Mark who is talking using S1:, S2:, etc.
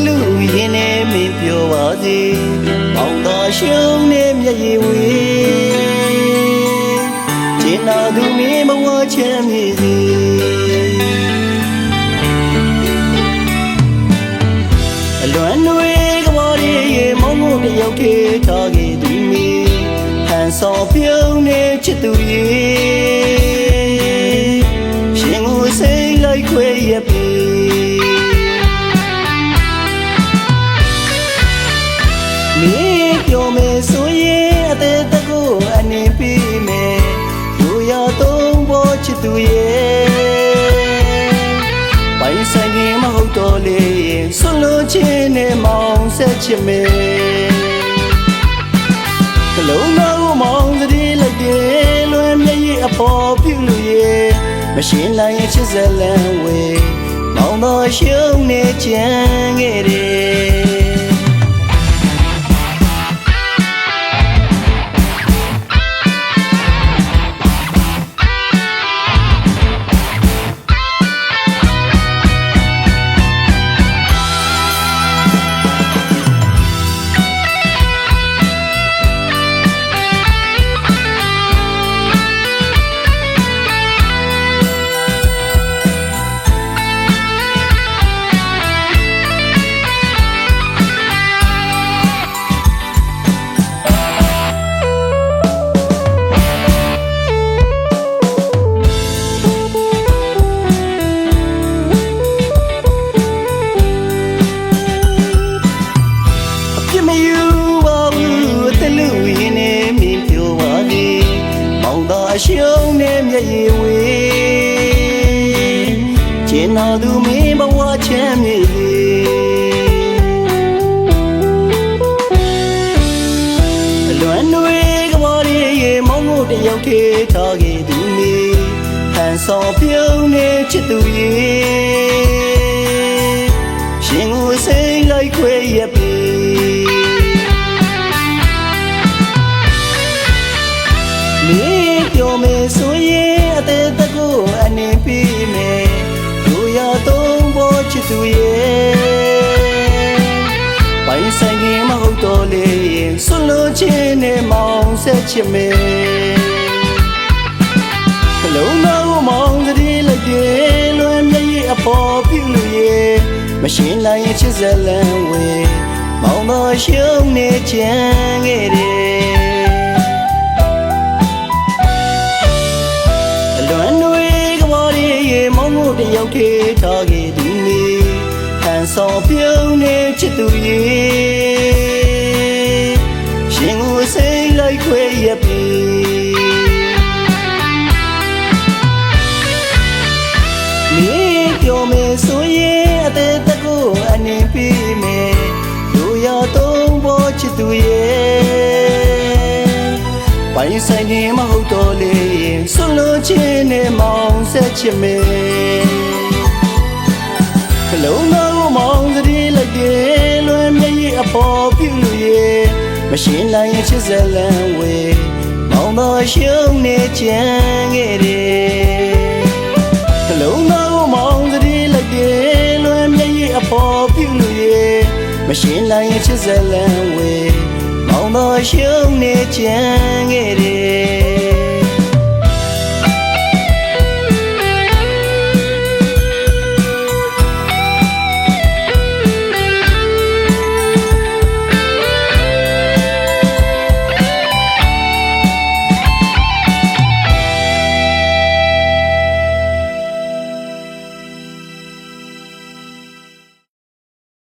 S1: လူရင်းနေမင်းပြောပါစေမောင်သာရှုံးနေမျက်ရည်ဝေကျင်နာသူမင်းမဝချမ်းမြေစေအလွန်တွေကဘာရေမောင်ကိုတယောက်ထေးထားခဲ့သူမင်းဟန်ဆောင်ပြုံးနေချစ်သူရေရှင်ကိုစိတ်လိုက်ခွဲရပြီမင်းပြောမယ်ဆိုရင်အသေးတကူအနေပြီးမယ်လူရသုံးဖို့ချစ်သူရဲ့ပိုင်ဆိုင်ရင်မဟုတ်တော့လေဆွလို့ချင်းနဲ့မောင်ဆက်ချစ်မယ်ကလုံးတော်မောင်သတိလိုက်တယ်လွယ်မျက်ရည်အပေါ်ပြုလို့ရဲ့မရှင်းနိုင်ရင်ချစ်စလန်ဝေမောင်တော်ရှုံးနေကြံခဲ့တယ်ရှုံးနေမျက်ရည်ဝေကျင်နာသူမင်းဘဝချမ်းမြေအလွန်တွေကဘာရေမောင်ကိုတယောက်ထေးထားခဲ့သူမင်းဟန်ဆောင်ပြုံးနေချစ်သူရေရှင်ကိုစိတ်လိုက်ခွဲရပြီပြောမယ်ဆိုရင်အသေးတကူအနေပြီးမယ်လူရသုံးဖို့ချစ်သူရဲ့ပိုင်ဆိုင်ရင်မဟုတ်တော့လေဆွလို့ချင်းနဲ့မောင်ဆက်ချစ်မယ်ကလုံးတော်မောင်သတိလိုက်တယ်လွယ်မျက်ရည်အပေါ်ပြုလို့ရဲ့မရှင်းနိုင်ရင်ချစ်စလန်ဝေမောင်တော်ရှုံးနေကြံခဲ့တယ်တယောက်ထေးထားခဲ့သူမင်းဟန်ဆောင်ပြုံးနေချစ်သူရေရှင်ကိုစိတ်လိုက်ခွဲရပြီမင်းပြောမယ်ဆိုရင်အသေးတကူအနေပြီးမယ်လူရသုံးဖို့ချစ်သူရဲ့ပိုင်ဆိုင်ရင်မဟုတ်တော့လေဆွလို့ချင်းနဲ့မောင်ဆက်ချစ်မယ်ကလုံးတော်မောင်သတိလိုက်တယ်လွယ်မျက်ရည်အပေါ်ပြုလို့ရဲ့မရှင်းနိုင်ရင်ချစ်စလန်ဝေမောင်တော်ရှုံးနေကြံခဲ့တယ်ကလုံးတော်မောင်သတိလိုက်တယ်လွယ်မျက်ရည်အပေါ်ပြုလို့ရဲ့မရှင်းနိုင်ရင်ချစ်စလန်ဝေမောင်တော်ရှုံးနေကြံခဲ့တယ်